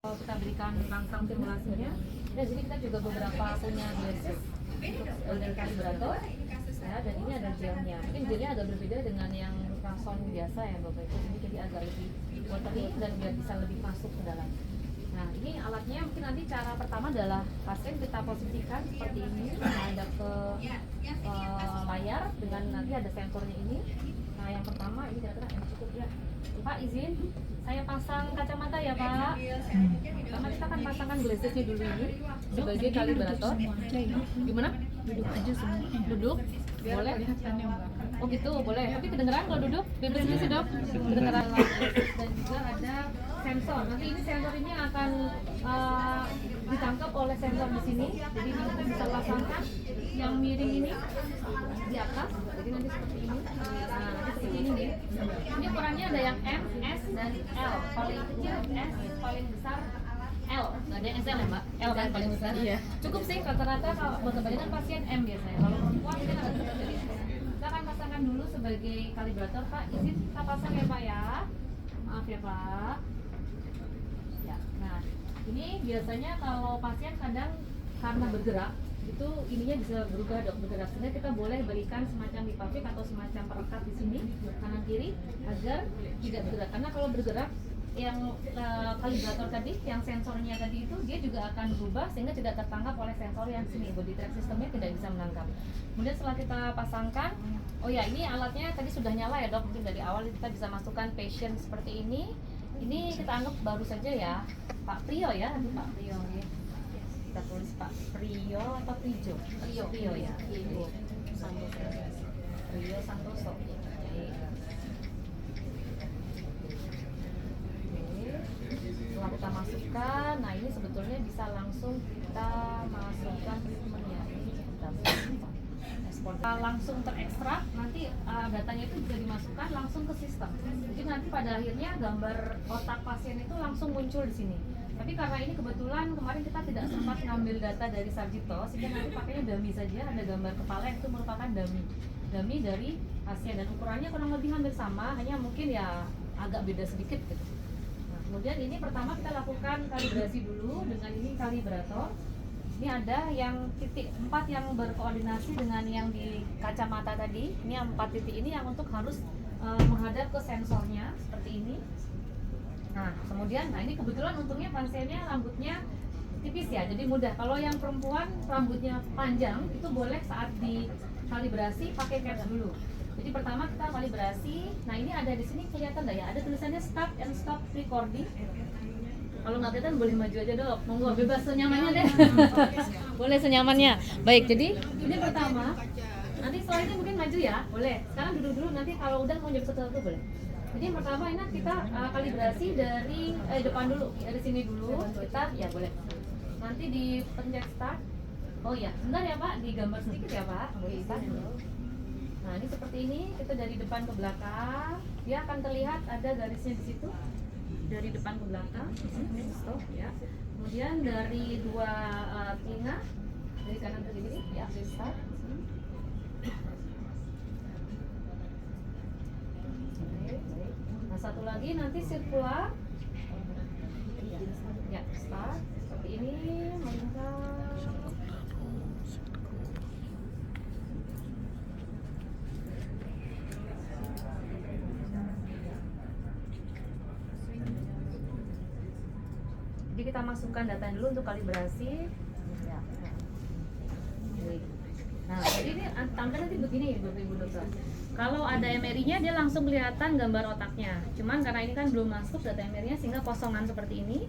Kita berikan rangkang simulasinya. Dan sini kita juga beberapa punya glasses untuk dari kalibrator. Ya, dan ini ada gelnya. Mungkin gelnya agak berbeda dengan yang ultrasound biasa ya Bapak Ibu. Ini jadi agak lebih watery dan biar bisa lebih masuk ke dalam. Nah, ini alatnya mungkin nanti cara pertama adalah pasien kita posisikan seperti ini, menghadap ke layar dengan nanti ada sensornya ini. Nah, yang pertama ini kira-kira yang cukup ya. Pak izin, saya pasang kacamata ya Pak. Pertama kita akan pasangkan glassesnya dulu ini sebagai kalibrator. Gimana? Duduk aja semua. Duduk? Boleh? Oh gitu, boleh. Tapi kedengeran kalau duduk? Bebas sih dok? Kedengeran. Dan juga ada sensor. Nanti ini sensor ini akan ditangkap oleh sensor di sini. Jadi kita bisa pasangkan yang miring ini di atas. Jadi nanti seperti ini. Nah, nanti seperti ini nih. Ini ukurannya ada yang M, S, dan L. Paling kecil S, paling besar L. Nggak ada yang SL ya Mbak? L kan paling besar? Iya. Cukup sih rata-rata kalau buat kebanyakan pasien M biasanya. Kalau perempuan mungkin agak besar dari S. Kita akan pasangkan dulu sebagai kalibrator Pak. Izin kita pasang ya Pak ya. Maaf ya Pak. Ya. Nah, ini biasanya kalau pasien kadang karena bergerak itu ininya bisa berubah dok, bergerak, sehingga kita boleh berikan semacam lipafik atau semacam perekat di sini kanan kiri agar tidak bergerak, karena kalau bergerak yang kalibrator tadi, yang sensornya tadi itu dia juga akan berubah sehingga tidak tertangkap oleh sensor yang sini, body track systemnya tidak bisa menangkap. Kemudian setelah kita pasangkan, oh ya ini alatnya tadi sudah nyala ya dok, mungkin dari awal kita bisa masukkan patient seperti ini. Ini kita anggap baru saja ya Pak Prio ya, Pak Prio ya. Kita tulis Pak Prio atau Prijo? Prio ya. Ibu Santoso. Prio Santoso. Setelah kita masukkan, nah ini sebetulnya bisa langsung kita masukkan treatmentnya. Langsung terekstrak, nanti datanya itu bisa dimasukkan langsung ke sistem. Jadi nanti pada akhirnya gambar otak pasien itu langsung muncul di sini. Tapi karena ini kebetulan kemarin kita tidak sempat ngambil data dari Sarjito, sehingga nanti pakainya dummy saja, ada gambar kepala yang itu merupakan dummy dari pasien, dan ukurannya kurang lebih hampir sama, hanya mungkin ya agak beda sedikit gitu. Nah, kemudian ini pertama kita lakukan kalibrasi dulu dengan ini kalibrator. Ini ada yang titik 4 yang berkoordinasi dengan yang di kacamata tadi. Ini yang 4 titik ini yang untuk harus menghadap ke sensornya seperti ini. Nah, kemudian, ini kebetulan untungnya pasiennya rambutnya tipis ya, jadi mudah. Kalau yang perempuan rambutnya panjang, itu boleh saat dikalibrasi pakai caps dulu. Jadi pertama kita kalibrasi. Nah, ini ada di sini kelihatan nggak ya? Ada tulisannya start and stop recording. Kalau nggak kelihatan boleh maju aja dok, monggo bebas senyamannya deh. Boleh senyamannya. Baik, jadi ini pertama. Nanti setelah ini mungkin maju ya, boleh. Sekarang duduk dulu, nanti kalau udah mau jawab satu-satu boleh. Jadi yang pertama ini kita kalibrasi dari depan dulu, dari sini dulu kita ya boleh. Nanti di pencet start. Oh iya, sebentar ya Pak, digambar sedikit ya Pak. Start dulu. Nah ini seperti ini, kita dari depan ke belakang, dia akan terlihat ada garisnya di situ. Dari depan ke belakang, stop ya. Kemudian dari dua telinga, dari kanan ke kiri, ya start. Nah satu lagi nanti sirkular, ya start seperti ini, melingkar. Jadi kita masukkan data dulu untuk kalibrasi. Ya. Nah, jadi ini tampil nanti begini ya Ibu Dokter. Kalau ada MRI-nya dia langsung kelihatan gambar otaknya. Cuman karena ini kan belum masuk data MRI-nya sehingga kosongan seperti ini.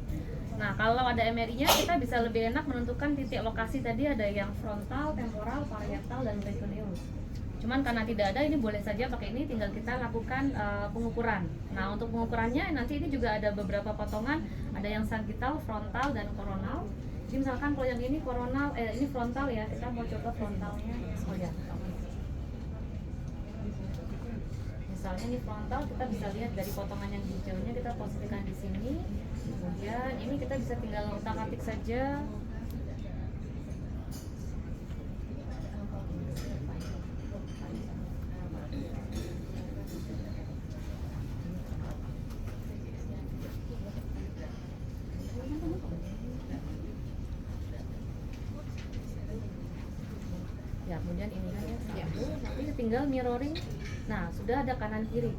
Nah, kalau ada MRI-nya kita bisa lebih enak menentukan titik lokasi tadi, ada yang frontal, temporal, parietal, dan peritoneum. Cuman karena tidak ada, ini boleh saja pakai ini, tinggal kita lakukan pengukuran. Nah, untuk pengukurannya nanti ini juga ada beberapa potongan, ada yang sagittal, frontal, dan koronal. Jadi misalkan kalau yang ini koronal, ini frontal ya, kita mau coba frontalnya. Oh ya. Misalnya ini frontal, kita bisa lihat dari potongan yang hijaunya, kita posisikan di sini. Kemudian ini kita bisa tinggal utak-atik saja. kemudian ini kan ya satu, nanti tinggal mirroring. Nah sudah ada kanan kiri,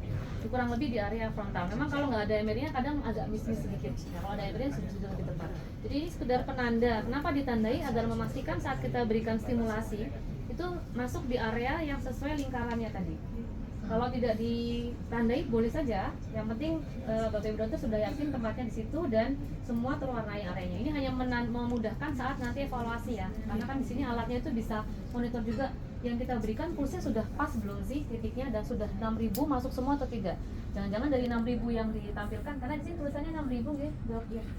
kurang lebih di area frontal. Memang kalau nggak ada emirnya kadang agak miss sedikit. Nah kalau ada emirnya sudah lebih tepat. Jadi ini sekedar penanda. Kenapa ditandai? Agar memastikan saat kita berikan stimulasi itu masuk di area yang sesuai lingkarannya tadi. Kalau tidak ditandai boleh saja, yang penting Bapak Ibu dokter sudah yakin tempatnya di situ dan semua terwarnai areanya. Ini hanya memudahkan saat nanti evaluasi ya, karena kan di sini alatnya itu bisa monitor juga yang kita berikan pulsnya sudah pas belum sih titiknya dan sudah 6.000 masuk semua atau tidak. Jangan-jangan dari 6.000 yang ditampilkan, karena di sini tulisannya 6.000 ya,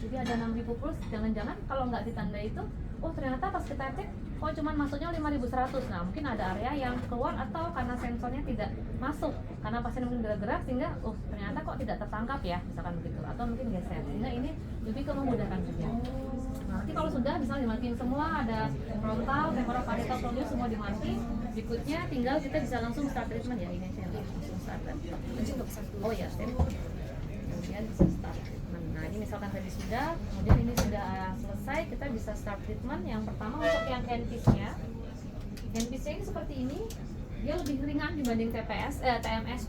jadi ada 6.000 puls. Jangan-jangan kalau nggak ditandai itu, oh ternyata pas kita cek kok cuman masuknya 5.100. Nah mungkin ada area yang keluar atau karena sensornya tidak masuk karena pasien mungkin gerak-gerak sehingga ternyata kok tidak tertangkap ya, misalkan begitu, atau mungkin geser, sehingga ini lebih ke memudahkan saja. Nah nanti kalau sudah misalnya dimatiin semua, ada frontal, temporal, parietal, frontal semua dimatiin, berikutnya tinggal kita bisa langsung start treatment ya. Ini saya langsung start. Oh ya, kemudian bisa start treatment. Nah ini misalkan tadi sudah, kemudian ini sudah selesai, kita bisa start treatment. Yang pertama untuk yang handpiece-nya, handpiece-nya ini seperti ini, dia lebih ringan dibanding TMS.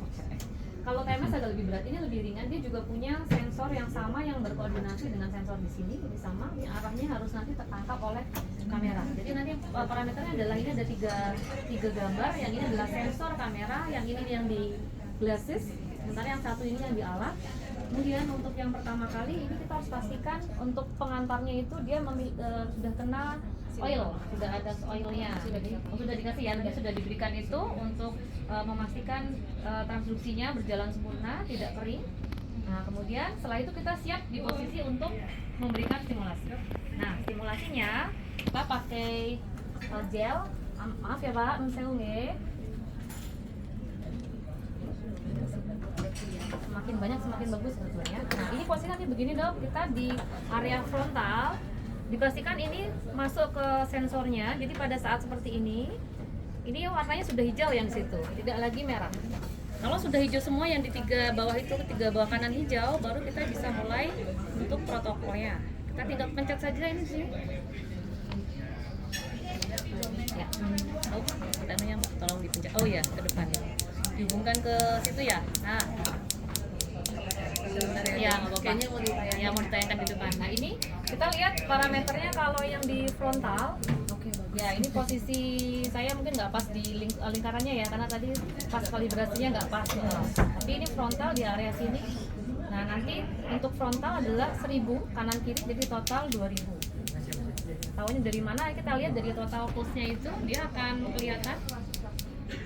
Kalau TMS agak lebih berat, ini lebih ringan. Dia juga punya sensor yang sama yang berkoordinasi dengan sensor di sini, ini sama. Ini arahnya harus nanti tertangkap oleh kamera. Jadi nanti parameternya adalah ini ada tiga gambar. Yang ini adalah sensor kamera, yang ini yang di glasses, sementara yang satu ini yang di alat. Kemudian untuk yang pertama kali ini kita harus pastikan untuk pengantarnya itu dia sudah kena oil, sudah ada oilnya, sudah dikasih ya, sudah diberikan itu untuk memastikan transduksinya berjalan sempurna, tidak kering. Nah kemudian setelah itu kita siap di posisi untuk memberikan stimulasi. Nah stimulasinya kita pakai gel, maaf ya Pak, semakin banyak semakin bagus sebetulnya. Nah ini posisi nanti begini dok, kita di area frontal dipastikan ini masuk ke sensornya. Jadi pada saat seperti ini warnanya sudah hijau yang di situ, tidak lagi merah. Kalau sudah hijau semua yang di tiga bawah itu, tiga bawah kanan hijau, baru kita bisa mulai untuk protokolnya. Kita tinggal pencet saja ini sih. Ya, yang tolong dipencet. Oh ya, ke depan ya. Dihubungkan ke situ ya. Nah, ya nggak apa-apa. Ya mau ditayangkan di depan. Nah ini kita lihat parameternya kalau yang di frontal. Ya ini posisi saya mungkin nggak pas di lingkarannya ya, karena tadi pas kalibrasinya nggak pas. Tapi ini frontal di area sini. Nah nanti untuk frontal adalah 1000 kanan kiri, jadi total 2000. Tahunya dari mana? Kita lihat dari total pulsnya itu dia akan kelihatan.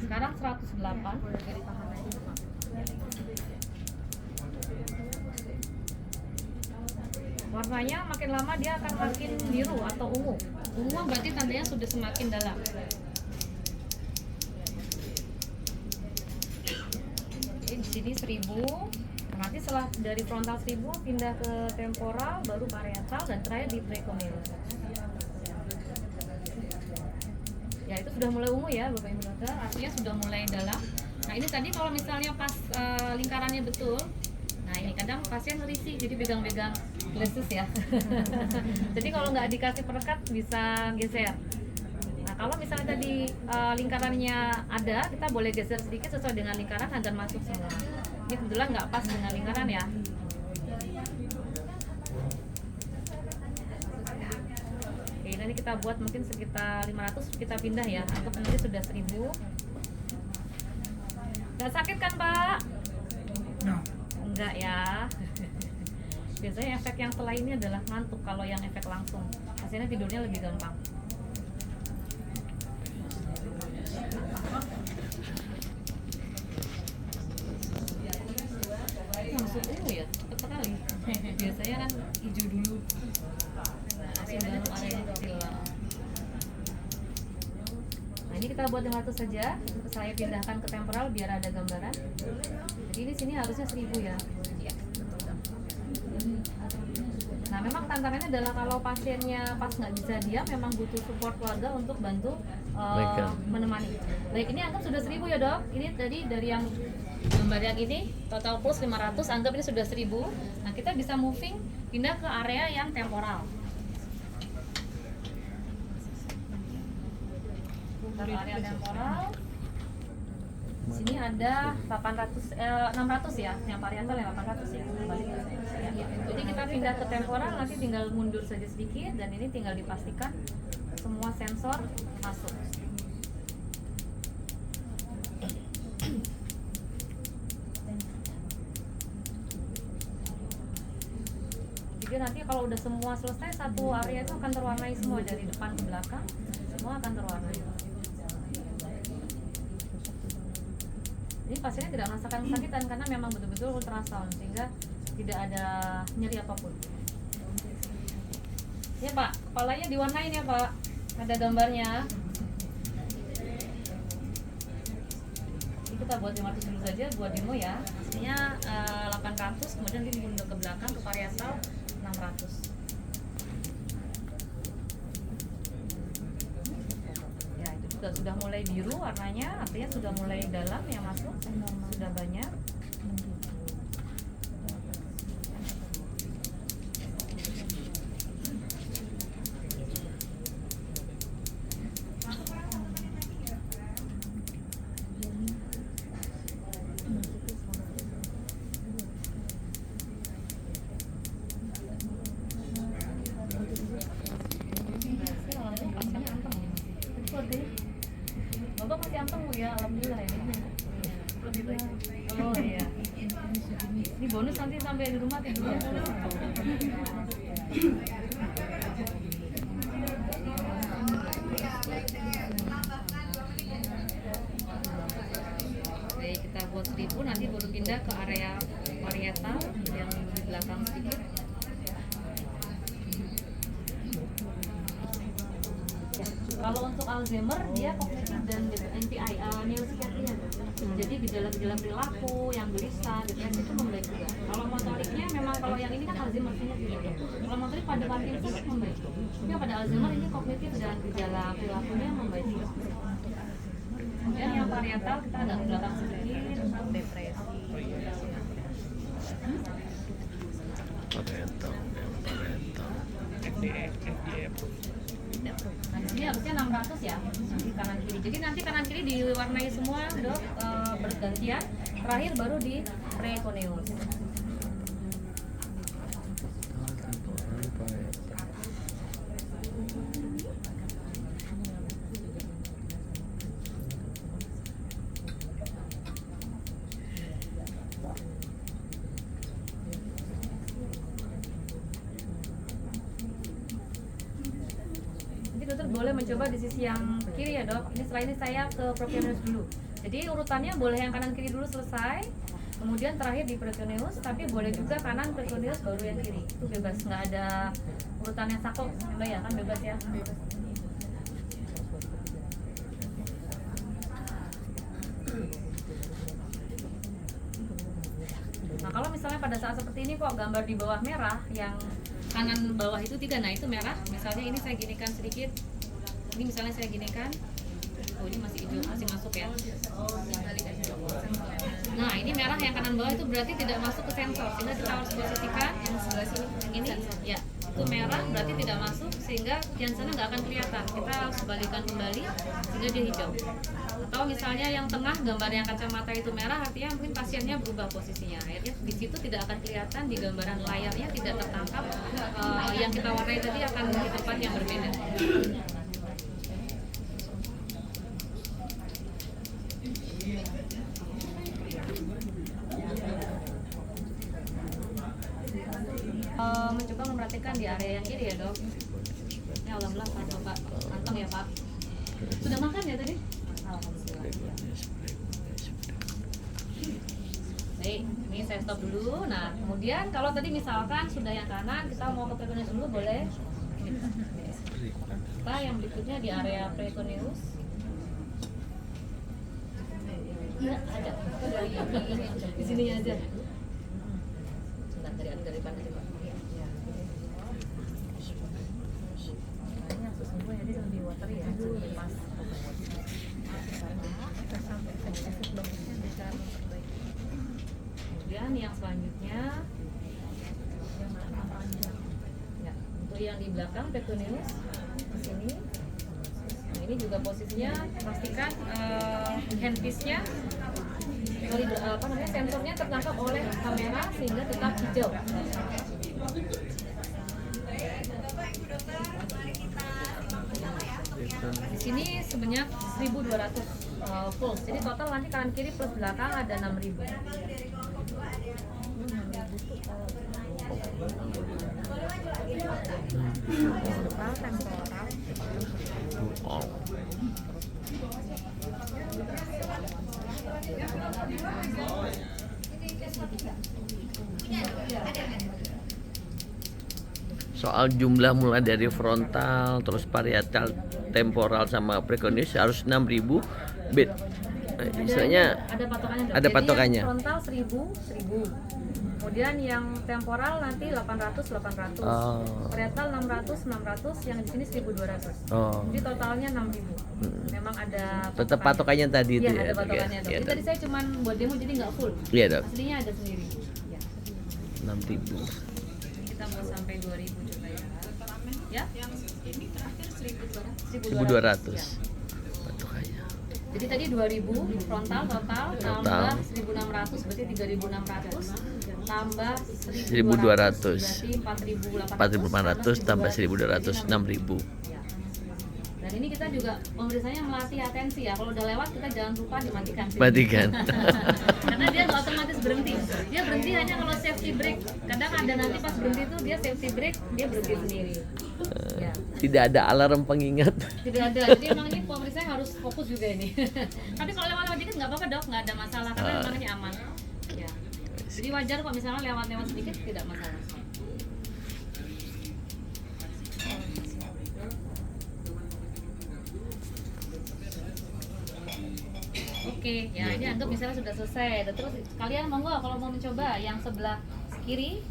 Sekarang 108. Warnanya makin lama dia akan makin biru atau ungu. Ungu berarti tandanya sudah semakin dalam. Jadi di sini 1000. Nanti setelah dari frontal 1000 pindah ke temporal, baru parietal, dan terakhir di precommilus. Ya itu sudah mulai ungu ya Bapak Ibu dokter, artinya sudah mulai dalam. Nah ini tadi kalau misalnya pas lingkarannya betul, nah ini kadang pasien risih jadi pegang-pegang glasses ya. Jadi kalau nggak dikasih perekat bisa geser. Nah kalau misalnya tadi lingkarannya ada, kita boleh geser sedikit sesuai dengan lingkaran agar masuk semua. Ini kebetulan nggak pas dengan lingkaran ya. Oke, nanti kita buat mungkin sekitar 500, kita pindah ya. Anggap nanti sudah 1000. Nggak sakit kan Pak? No. Enggak ya. Biasanya efek yang setelah ini adalah ngantuk kalau yang efek langsung. Hasilnya tidurnya lebih gampang. Langsung ungu ya, cepet sekali. Biasanya kan hijau dulu. Masih dalam area kecil. Nah ini kita buat 500 saja. Saya pindahkan ke temporal biar ada gambaran. Jadi di sini harusnya 1000 ya. Nah memang tantangannya adalah kalau pasiennya pas nggak bisa diam, memang butuh support keluarga untuk bantu menemani. Baik, ini anggap sudah 1000 ya dok. Ini tadi dari yang gambar yang ini total plus 500, anggap ini sudah 1000. Nah kita bisa moving pindah ke area yang temporal. Kita ke area temporal. Sini ada 600 ya, yang parietal yang 800 ya. Balik ke ya. Jadi kita pindah ke temporal, nanti tinggal mundur saja sedikit dan ini tinggal dipastikan semua sensor masuk. Jadi nanti kalau udah semua selesai, satu area itu akan terwarnai semua dari depan ke belakang, semua akan terwarnai. Jadi pasiennya tidak merasakan kesakitan karena memang betul-betul ultrasound sehingga tidak ada nyeri apapun. Ya Pak, kepalanya diwarnain ya Pak, ada gambarnya. Ini kita buat 500 dulu saja buat demo ya. Aslinya 800, kemudian nanti dimundur ke belakang ke parietal 600. Ya itu juga sudah mulai biru warnanya, artinya sudah mulai dalam yang masuk, sudah banyak. Bapak masih anteng Bu ya, alhamdulillah ya. Lebih baik. Oh iya. Ini bonus nanti sampai di rumah tidur ya. Oke, kita buat 1000, nanti baru pindah ke area parietal yang di belakang sedikit. Kalau untuk Alzheimer dia kognitif dan NPI neuropsikiatria. Jadi gejala-gejala perilaku yang gelisah, depresi itu membaik juga. Kalau motoriknya memang kalau yang ini kan Alzheimer gitu. Kalau motorik pada Parkinson membaik. Tapi pada Alzheimer ini kognitif dan gejala perilakunya membaik juga. Kemudian yang parietal kita agak ke belakang sedikit untuk depresi. Parietal. FDF. Nah, di sini harusnya 600 ya, di kanan kiri. Jadi nanti kanan kiri diwarnai semua, Dok, bergantian. Terakhir baru di preconeus. Dokter boleh mencoba di sisi yang kiri ya Dok. Ini setelah ini saya ke propionius dulu. Jadi urutannya boleh yang kanan kiri dulu selesai, kemudian terakhir di propionius, tapi boleh juga kanan propionius baru yang kiri. Itu bebas, nggak ada urutannya sakok, Mbak ya kan bebas ya. Nah kalau misalnya pada saat seperti ini kok gambar di bawah merah, yang kanan bawah itu tidak, nah itu merah. Misalnya ini saya ginikan sedikit, ini misalnya saya ginikan, oh ini masih hijau, masih masuk ya. Nah ini merah yang kanan bawah itu berarti tidak masuk ke sensor, sehingga kita harus posisikan yang sebelah sini, ini ya itu merah berarti tidak masuk, sehingga Jansennya nggak akan kelihatan. Kita harus balikkan kembali sehingga dia hijau. Atau misalnya yang tengah gambar yang kacamata itu merah, artinya mungkin pasiennya berubah posisinya. Akhirnya di situ tidak akan kelihatan, di gambaran layarnya tidak tertangkap. Yang kita warnai tadi akan di tempat yang berbeda. Mencoba memperhatikan di area yang kiri ya Dok. Ya alhamdulillah Pak, anteng ya Pak. Sudah makan ya tadi? Alhamdulillah. Baik, ini saya stop dulu. Nah kemudian kalau tadi misalkan sudah yang kanan, kita mau ke preconeus dulu boleh. Kita yang berikutnya di area preconeus. Iya ada. Di sini aja. Sebentar dari depan aja Pak. Sesungguhnya dia lebih watery ya, pas. Kemudian yang selanjutnya ya, untuk yang di belakang preconeus ke sini. Nah, ini juga posisinya pastikan handpiece-nya sensornya tertangkap oleh kamera sehingga tetap hijau. Di sini sebanyak 1.200 volt. Jadi total nanti kanan kiri plus belakang ada 6.000. Temporal. Soal jumlah mulai dari frontal, terus parietal, temporal sama preconis harus 6.000 bit. Misalnya Ada patokannya. ada patokannya. Yang frontal 1.000. Kemudian yang temporal nanti 800. Parietal 600, yang di sini 1.200. Jadi totalnya 6.000. Memang ada Tetap patokannya tadi itu ya. ya. Ada patokannya. Iya, Jadi tadi saya cuma buat demo jadi nggak full. Iya, Dok. Aslinya ada sendiri. Ya. 6.000. Kita mau sampai 2.000 juga ya. Ya? Yang ini terakhir 1.200. 1.200. Ya. Patokannya. Jadi tadi 2.000 frontal total tambah 1.600 berarti 3.600 tambah 1.200 berarti 4.800 tambah 1.200 6.000. Ya. Dan ini kita juga pemeriksaannya melatih atensi ya. Kalau udah lewat kita jangan lupa dimatikan. Matikan. Karena dia nggak otomatis berhenti. Dia berhenti hanya kalau safety brake. Kadang ada nanti pas berhenti itu dia safety brake dia berhenti sendiri. Ya. Tidak ada alarm pengingat. Tidak ada. Jadi emang ini pemeriksa harus fokus juga ini. Tapi kalau lewat dikit nggak apa-apa dok, nggak ada masalah karena memang ini aman. Ya. Jadi wajar kok misalnya lewat sedikit tidak masalah. Oke, ya ini anggap misalnya sudah selesai. Terus kalian monggo kalau mau mencoba yang sebelah kiri